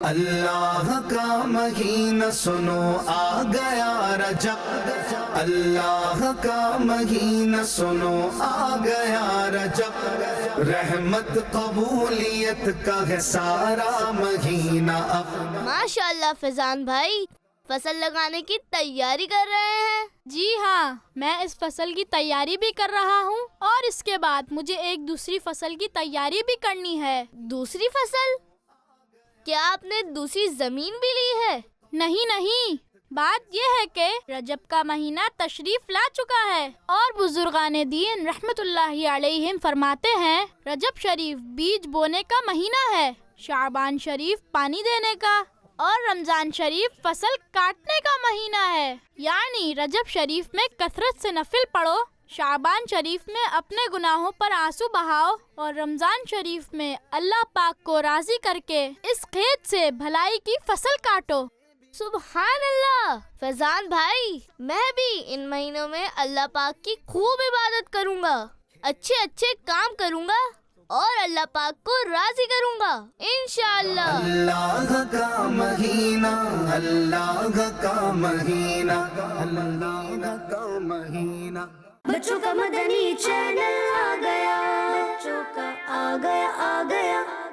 اللہ کا مہینہ سنو آ گیا رجب، اللہ کا مہینہ سنو آ گیا رجب، رحمت قبولیت کا ہے سارا مہینہ اب۔ ماشاءاللہ فیضان بھائی، فصل لگانے کی تیاری کر رہے ہیں؟ جی ہاں، میں اس فصل کی تیاری بھی کر رہا ہوں اور اس کے بعد مجھے ایک دوسری فصل کی تیاری بھی کرنی ہے۔ دوسری فصل؟ کیا آپ نے دوسری زمین بھی لی ہے؟ نہیں، بات یہ ہے کہ رجب کا مہینہ تشریف لا چکا ہے اور بزرگان دین رحمت اللہ علیہم فرماتے ہیں رجب شریف بیج بونے کا مہینہ ہے، شعبان شریف پانی دینے کا اور رمضان شریف فصل کاٹنے کا مہینہ ہے۔ یعنی رجب شریف میں کثرت سے نفل پڑھو، شعبان شریف میں اپنے گناہوں پر آنسو بہاؤ اور رمضان شریف میں اللہ پاک کو راضی کر کے اس کھیت سے بھلائی کی فصل کاٹو۔ سبحان اللہ! فیضان بھائی، میں بھی ان مہینوں میں اللہ پاک کی خوب عبادت کروں گا، اچھے کام کروں گا اور اللہ پاک کو راضی کروں گا انشاءاللہ۔ اللہ کا مہینہ، اللہ کا مہینہ، اللہ کا مہینہ۔ بچوں کا مدنی چینل آ گیا، بچوں کا آ گیا